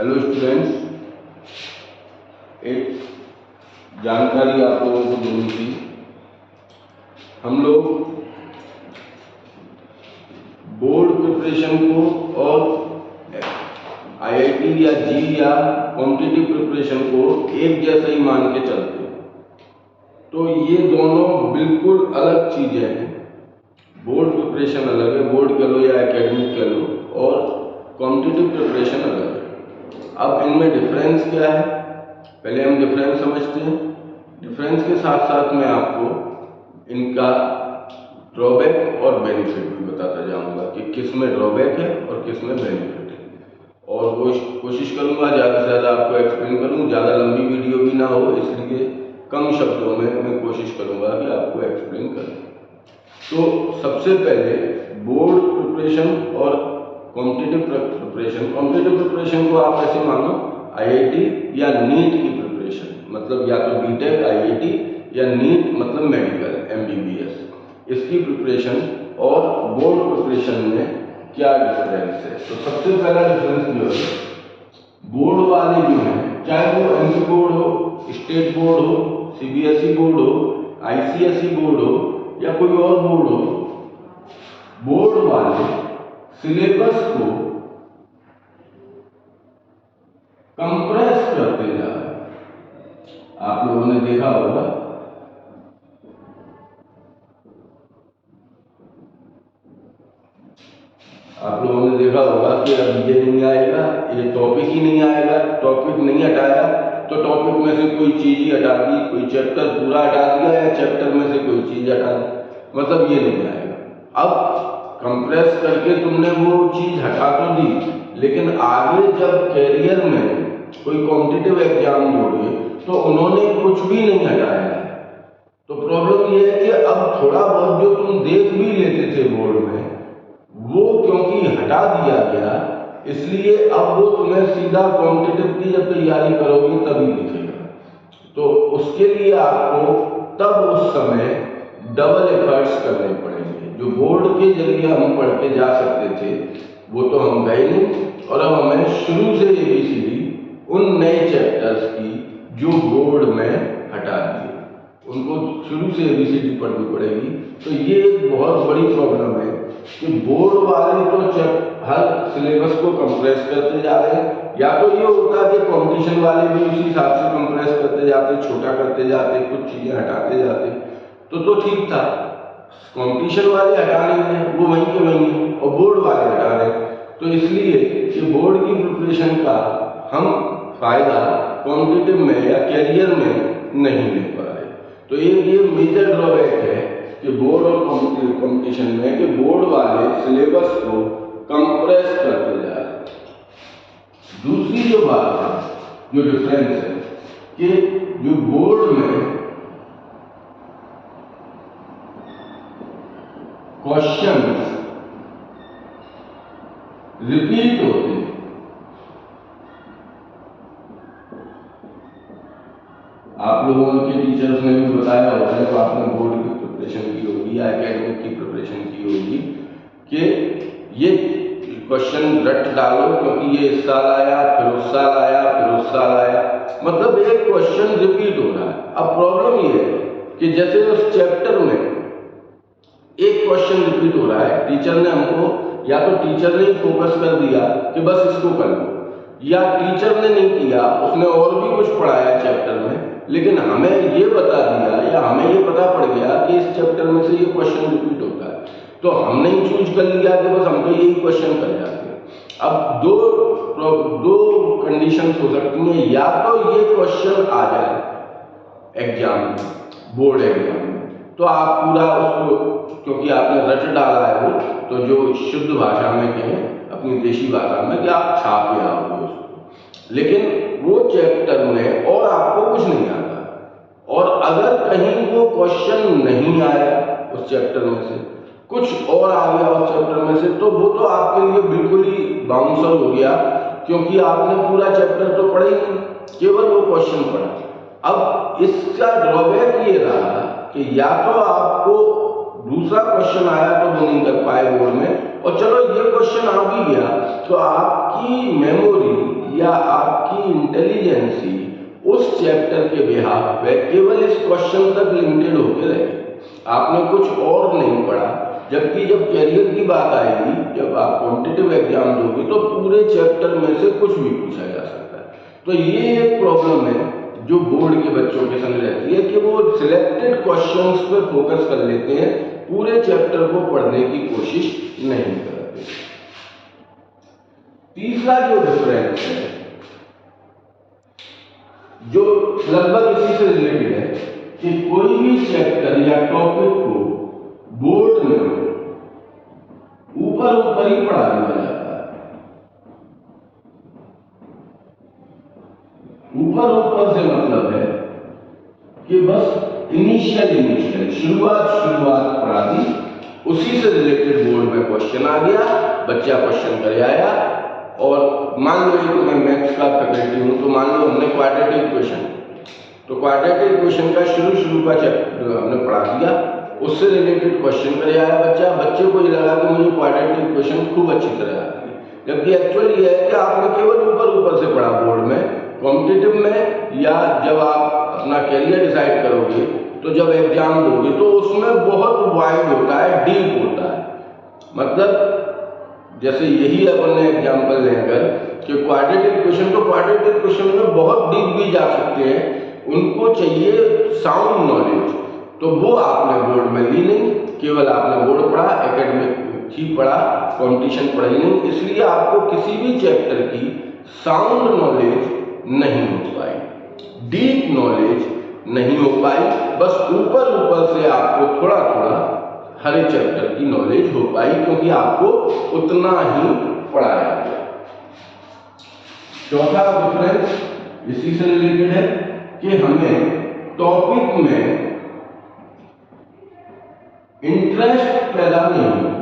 Hello students, एक जानकारी आप लोगों को देनी थी। हम लोग बोर्ड प्रिपरेशन को और आईआईटी या जी या कॉम्पिटिटिव प्रिपरेशन को एक जैसा ही मान के चलते हैं, तो ये दोनों बिल्कुल अलग चीज़ें हैं। बोर्ड प्रिपरेशन अलग है, बोर्ड कह लो या एकेडमिक कह लो, और कॉम्पिटिटिव प्रिपरेशन अलग है। अब इनमें डिफरेंस क्या है, पहले हम डिफरेंस समझते हैं। डिफरेंस के साथ साथ मैं आपको इनका ड्रॉबैक और बेनिफिट भी बताता जाऊंगा कि किस में ड्रॉबैक है और किस में बेनिफिट है। और वो कोशिश करूंगा ज़्यादा से ज़्यादा आपको एक्सप्लेन करूँ, ज़्यादा लंबी वीडियो भी ना हो, इसलिए कम शब्दों में मैं कोशिश करूंगा कि आपको एक्सप्लेन करूँ। तो सबसे पहले बोर्ड प्रिपरेशन और कॉम्पिटिटिव प्रिपरेशन को आप ऐसे मानो आईआईटी या नीट की प्रिपरेशन, मतलब या तो बीटेक आईआईटी या नीट मतलब मेडिकल एमबीबीएस, इसकी प्रिपरेशन और बोर्ड प्रिपरेशन में क्या डिफरेंस है। तो सबसे पहला डिफरेंस जो है, बोर्ड वाले जो हैं, चाहे वो एमपी बोर्ड हो, स्टेट बोर्ड हो, सीबीएसई बोर्ड हो, आईसीएसई बोर्ड हो या कोई और बोर्ड हो, बोर्ड वाले सिलेबस को कंप्रेस करते जा रहे हैं। आप लोगों ने देखा होगा कि अब ये नहीं आएगा, ये टॉपिक ही नहीं आएगा, टॉपिक नहीं हटाया तो टॉपिक में से कोई चीज ही हटा दी, कोई चैप्टर पूरा हटा दिया या चैप्टर में से कोई चीज हटा दी, मतलब ये नहीं आएगा। अब कंप्रेस करके तुमने वो चीज हटा तो दी, लेकिन आगे जब कैरियर में कोई कॉम्पिटिटिव एग्जाम दोगे तो उन्होंने कुछ भी नहीं हटाया है। तो प्रॉब्लम ये है कि अब थोड़ा बहुत जो तुम देख भी लेते थे बोर्ड में, वो क्योंकि हटा दिया गया, इसलिए अब वो तुम्हें सीधा कॉम्पिटिटिव की जब तैयारी करोगे तभी दिखेगा। तो उसके लिए आपको तब उस समय डबल एफर्ट्स करने पड़ेंगे। जो बोर्ड के जरिए हम पढ़ के जा सकते थे वो तो हम गए नहीं, और अब हमें शुरू से एबीसीडी उन नए चैप्टर्स की जो बोर्ड में हटा दिए, उनको शुरू से एबीसीडी पढ़नी पड़ेगी। तो ये एक बहुत बड़ी प्रॉब्लम है कि बोर्ड वाले तो हर सिलेबस को कंप्रेस करते जा रहे हैं, या तो ये होता है कि कंपटीशन वाले भी उसी हिसाब से कंप्रेस करते जाते, छोटा करते जाते, कुछ चीजें हटाते जाते, तो ठीक था। कंपटीशन वाले हटा नहीं रहे, वो वहीं के वहीं है, और बोर्ड वाले हटा रहे। तो इसलिए कि बोर्ड की प्रिपरेशन का हम फायदा कॉम्पिटिटिव में या कैरियर में नहीं ले पा रहे। तो एक ये मेजर ड्रॉबैक है कि बोर्ड और कंपटीशन में कि बोर्ड वाले सिलेबस को कंप्रेस करते जा रहे हैं। दूसरी जो बात है, जो डिफरेंस है, कि जो बोर्ड में क्वेश्चन रिपीट होते हैं। आप लोगों के टीचर्स ने भी बताया होगा जब आपने बोर्ड की प्रिपरेशन की होगी या एकेडमिक की प्रिपरेशन की होगी कि ये क्वेश्चन रट डालो, क्योंकि ये इस साल आया, फिर उस साल आया, फिर उस साल आया, मतलब एक क्वेश्चन रिपीट हो रहा है। अब प्रॉब्लम ये है कि जैसे उस चैप्टर में एक क्वेश्चन रिपीट हो रहा है, टीचर ने हमको, या तो टीचर ने फोकस कर दिया कि बस इसको कर लो, या टीचर ने नहीं किया, उसने और भी कुछ पढ़ाया चैप्टर में, लेकिन हमें ये बता दिया या हमें ये पता पड़ गया कि इस चैप्टर में से ये क्वेश्चन रिपीट होता है, तो हमने ही चूज कर लिया कि बस हम तो यही क्वेश्चन कर जाते हैं। अब दो कंडीशंस हो सकती हैं, या तो ये क्वेश्चन आ जाए एग्जाम में, बोर्ड एग्जाम में, तो आप पूरा उसको, क्योंकि आपने रट डाला है वो, तो जो शुद्ध भाषा में कहें, अपनी देशी भाषा में, कि आप छाप के आओगे उसको, लेकिन वो चैप्टर में और आपको कुछ नहीं आता। और अगर कहीं वो क्वेश्चन नहीं आया उस चैप्टर में से, कुछ और आ गया उस चैप्टर में से, तो वो तो आपके लिए बिल्कुल ही बाउंसर हो गया, क्योंकि आपने पूरा चैप्टर तो पढ़ा ही नहीं, केवल वो क्वेश्चन पढ़ा। अब इसका ड्रॉबैक ये रहा कि या तो आपको दूसरा क्वेश्चन आया तो वो नहीं कर पाए बोर्ड में, और चलो ये क्वेश्चन आ भी गया तो आपकी मेमोरी या आपकी इंटेलिजेंसी उस चैप्टर के बिहाफ पे केवल इस क्वेश्चन तक लिमिटेड होकर रहेगी, आपने कुछ और नहीं पढ़ा। जबकि जब कैरियर की बात आएगी, जब आप कॉम्पिटिटिव एग्जाम दोगे तो पूरे चैप्टर में से कुछ भी पूछा जा सकता है। तो ये एक प्रॉब्लम है जो बोर्ड के बच्चों के संग रहती है कि वो सिलेक्टेड क्वेश्चंस पे फोकस कर लेते हैं, पूरे चैप्टर को पढ़ने की कोशिश नहीं करते। तीसरा जो डिफरेंस है, जो लगभग इसी से रिलेटेड है, कि कोई भी चैप्टर या टॉपिक को बोर्ड में ऊपर ही पढ़ा दिया जाता है। ऊपर से मतलब है कि बस इनिशियल शुरुआत पढ़ा दी, उसी से रिलेटेड बोर्ड में क्वेश्चन आ गया, बच्चा क्वेश्चन कर आया। और मान लो एक मैं मैथ्स का फैकल्टी हूं, तो मान लो हमने क्वाड्रेटिक इक्वेशन, तो क्वाड्रेटिक इक्वेशन का शुरू का चैप्टर हमने पढ़ा दिया, उससे रिलेटेड क्वेश्चन कर आया बच्चे को ये लगा कि मुझे क्वाड्रेटिक इक्वेशन खूब अच्छी तरह आती है, जबकि एक्चुअली ये है कि आपने केवल ऊपर से पढ़ा बोर्ड में। कॉम्पिटिटिव में या जब आप अपना कैरियर डिसाइड करोगे तो जब एग्जाम दोगे तो उसमें बहुत वाइड होता है, डीप होता है। मतलब जैसे यही अपन ने एग्जाम्पल लें अगर कि क्वाड्रेटिक इक्वेशन, तो क्वाड्रेटिक इक्वेशन में बहुत डीप भी जा सकते हैं, उनको चाहिए साउंड नॉलेज, तो वो आपने बोर्ड में ली नहीं, केवल आपने बोर्ड पढ़ा, एकेडमिक ही पढ़ा, कंपटीशन पढ़ी नहीं, इसलिए आपको किसी भी चैप्टर की साउंड नॉलेज नहीं हो पाई, डीप नॉलेज नहीं हो पाई, बस ऊपर से आपको थोड़ा हर एक चैप्टर की नॉलेज हो पाई, क्योंकि आपको उतना ही पढ़ाया गया। चौथा डिफरेंस इसी से रिलेटेड है कि हमें टॉपिक में इंटरेस्ट पैदा नहीं होगा।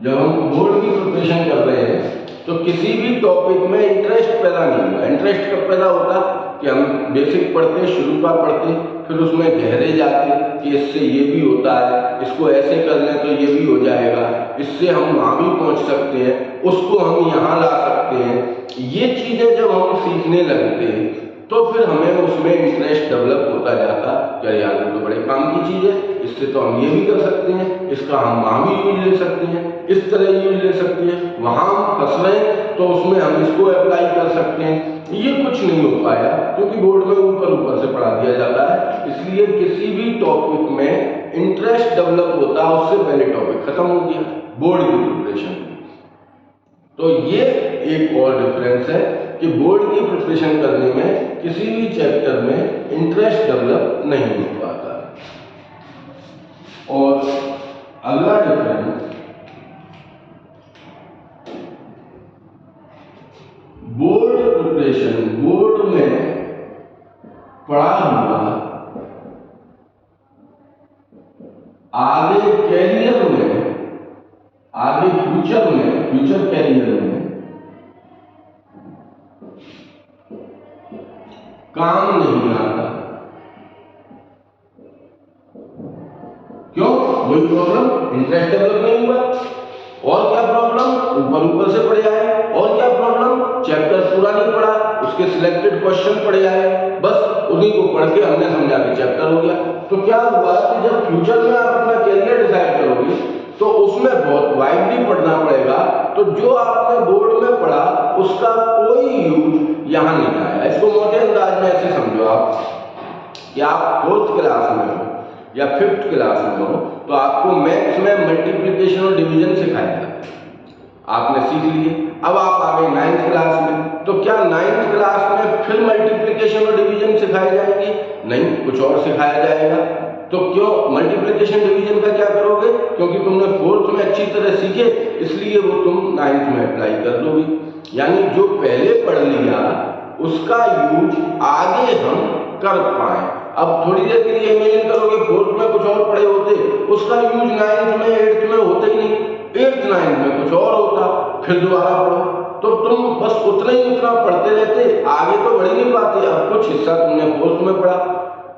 जब हम बोर्ड की प्रिपरेशन कर रहे हैं तो किसी भी टॉपिक में इंटरेस्ट पैदा नहीं हुआ। इंटरेस्ट कब पैदा होगा कि हम बेसिक पढ़ते, शुरू का पढ़ते, फिर उसमें गहरे जाते कि इससे ये भी होता है, इसको ऐसे कर लें तो ये भी हो जाएगा, इससे हम वहाँ भी पहुँच सकते हैं, उसको हम यहाँ ला सकते हैं। ये चीज़ें जब हम सीखने लगते तो फिर हमें उसमें इंटरेस्ट डेवलप होता जाता कि यार ये तो बड़े काम की चीज़ है, इससे तो हम ये भी कर सकते हैं, इसका हम वहाँ भी यूज ले सकते हैं, इस तरह यूज ले सकते हैं, वहाँ हम फंस रहे हैं तो उसमें हम इसको अप्लाई कर सकते हैं। ये कुछ नहीं हो पाया क्योंकि बोर्ड में ऊपर से पढ़ा दिया जाता है। इसलिए किसी भी टॉपिक में इंटरेस्ट डेवलप होता है उससे पहले टॉपिक खत्म हो गया बोर्ड की प्रिपरेशन। तो ये एक और डिफरेंस है कि बोर्ड की प्रिपरेशन करने में किसी भी चैप्टर में इंटरेस्ट डेवलप नहीं हो पाता। और अगला डिफरेंस, बोर्ड प्रिपरेशन, बोर्ड में पढ़ा हुआ आगे कैरियर में, आगे फ्यूचर कैरियर में काम नहीं आता। क्यों? वही प्रॉब्लम, इंटरेस्ट डेवलप नहीं हुआ। और क्या प्रॉब्लम? ऊपर से पढ़े आए। और क्या प्रॉब्लम? चैप्टर पूरा नहीं पढ़ा, उसके सिलेक्टेड क्वेश्चन पढ़े आए, बस उन्हीं को पढ़ के हमने समझा के चैप्टर हो गया। तो क्या हुआ कि जब फ्यूचर में आप अपना कैरियर डिसाइड करोगे तो उसमें बहुत वाइडली पढ़ना पड़ेगा। तो जो आपने बोर्ड में पढ़ा उसका कोई यूज यहाँ नहीं आया। इसको मोटे अंदाज में ऐसे समझो आप कि आप 4th क्लास में हो या 5th क्लास में हो तो आपको मैथ्स में मल्टीप्लिकेशन और डिवीजन सिखाया जाता है, आपने सीख लिए। अब आप आ गए 9th क्लास में, तो क्या 9th क्लास में फिर मल्टीप्लिकेशन और डिवीजन सिखाए जाएंगे? नहीं, कुछ और सिखाया जाएगा। तो क्यों? मल्टीप्लिकेशन डिवीजन का क्या करोगे? क्योंकि तुमने 4th में अच्छी तरह सीखे, इसलिए वो तुम 9th में अप्लाई कर दोगे। यानी जो पहले पढ़ लिया उसका यूज आगे हम कर पाए। अब थोड़ी देर के लिए इमेजिन करोगे 4th में कुछ और पढ़े होते, उसका यूज 9th में 8th में होता ही नहीं, 8th 9th में कुछ और होता, फिर दोबारा पढ़ो। तो तुम बस उतना पढ़ते रहते, आगे तो बढ़ ही नहीं पाते। अब कुछ हिस्सा तुमने 4th में पढ़ा,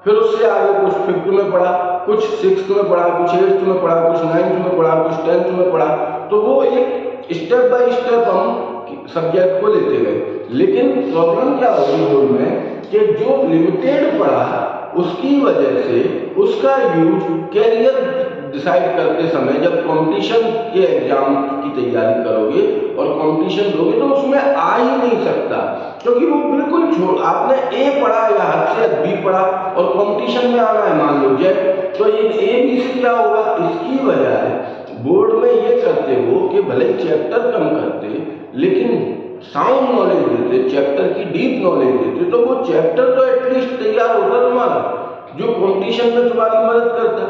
फिर उससे आगे कुछ 5th में पढ़ा, कुछ 6th में पढ़ा, कुछ 8th में पढ़ा, कुछ 9th में पढ़ा, कुछ 10th में पढ़ा, तो वो एक स्टेप बाय स्टेप हम सब्जेक्ट को लेते गए। लेकिन प्रॉब्लम क्या होगी बोर्ड में कि जो लिमिटेड पढ़ा उसकी वजह से उसका यूज कैरियर डिसाइड करते समय जब कंपटीशन के एग्जाम की तैयारी करोगे और कंपटीशन दोगे तो उसमें आ ही नहीं सकता, क्योंकि वो बिल्कुल छोड़, आपने ए पढ़ा या हद से हद बी पढ़ा और कंपटीशन में आना है मान लो जेड, तो ये ए बी से क्या होगा, इसकी वजह है बोर्ड में ये करते हो कि भले चैप्टर कम करते लेकिन साउंड नॉलेज देते, चैप्टर की डीप नॉलेज देते, तो वो चैप्टर तो एटलीस्ट तैयार होता तुम्हारा, जो कंपटीशन में तुम्हारी मदद करता।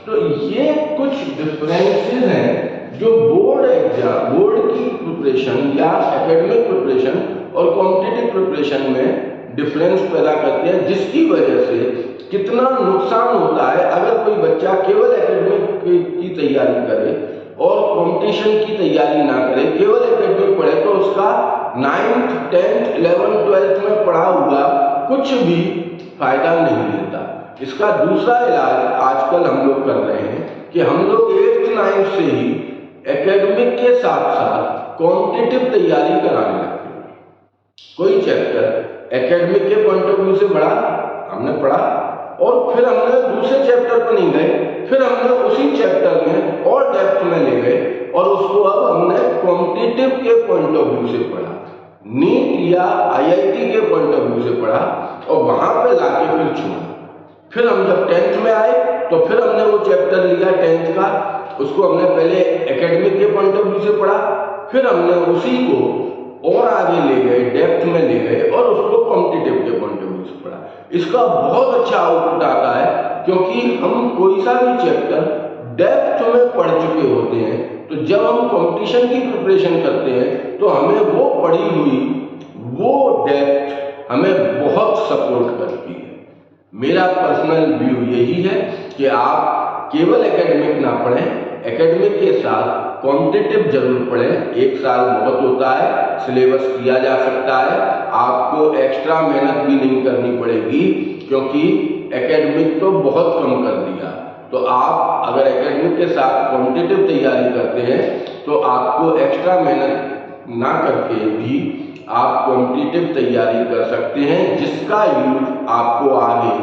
तो ये कुछ डिफरेंसेस हैं जो बोर्ड एग्जाम, बोर्ड की प्रिपरेशन या एकेडमिक प्रिपरेशन और कॉम्पिटिटिव प्रिपरेशन में डिफरेंस पैदा करते हैं, जिसकी वजह से कितना नुकसान होता है अगर कोई बच्चा केवल एकेडमिक की तैयारी करे और कंपटीशन की तैयारी ना करे, केवल एकेडमिक पढ़े, तो उसका 9th 10th 11th 12th में पढ़ा हुआ कुछ भी फायदा नहीं देता। इसका दूसरा इलाज आजकल हम लोग कर रहे हैं कि हम लोग 8th 9th से ही एकेडमिक के साथ साथ कॉम्पिटिटिव तैयारी कराने लगते हैं। कोई चैप्टर एकेडमिक के पॉइंट ऑफ व्यू से हमने पढ़ा और फिर हमने दूसरे चैप्टर पर नहीं गए, फिर हमने उसी चैप्टर में और डेप्थ में ले गए और उसको अब हमने कॉम्पिटिटिव के पॉइंट ऑफ व्यू से पढ़ा, नीट या IIT के पॉइंट ऑफ व्यू से पढ़ा और वहां पे लाके फिर छोड़ा। फिर हम जब 10th में आए तो फिर हमने वो चैप्टर लिया 10th का, उसको हमने पहले एकेडमिक के पॉइंट ऑफ व्यू से पढ़ा, फिर हमने उसी को और आगे ले गए, डेप्थ में ले गए और उसको कॉम्पिटिटिव के पॉइंट ऑफ व्यू से पढ़ा। इसका बहुत अच्छा आउटपुट आता है, क्योंकि हम कोई सा भी चैप्टर डेप्थ में पढ़ चुके होते हैं, तो जब हम कंपटीशन की प्रिपरेशन करते हैं तो हमें वो पढ़ी हुई वो डेप्थ हमें बहुत सपोर्ट करती है। मेरा पर्सनल व्यू यही है कि आप केवल एकेडमिक ना पढ़ें, एकेडमिक के साथ कॉम्पिटिटिव जरूर पढ़ें। 1 साल बहुत होता है, सिलेबस किया जा सकता है, आपको एक्स्ट्रा मेहनत भी नहीं करनी पड़ेगी, क्योंकि एकेडमिक तो बहुत कम कर दिया। तो आप अगर एकेडमिक के साथ कॉम्पिटिटिव तैयारी करते हैं तो आपको एक्स्ट्रा मेहनत ना करके भी आप कॉम्पिटिटिव तैयारी कर सकते हैं, जिसका यूज आपको आगे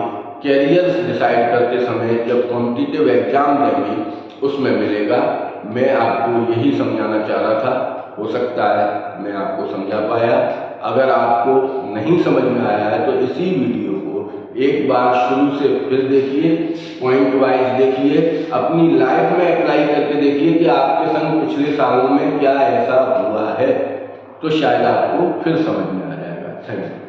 कैरियर डिसाइड करते समय जब कॉम्पिटिटिव एग्जाम देंगे उसमें मिलेगा। मैं आपको यही समझाना चाह रहा था, हो सकता है मैं आपको समझा पाया। अगर आपको नहीं समझ में आया है तो इसी वीडियो को एक बार शुरू से फिर देखिए, पॉइंट वाइज देखिए, अपनी लाइफ में अप्लाई करके देखिए कि आपके संग पिछले सालों में क्या ऐसा हुआ है, तो शायद आपको फिर समझ में आ जाएगा। Thank you.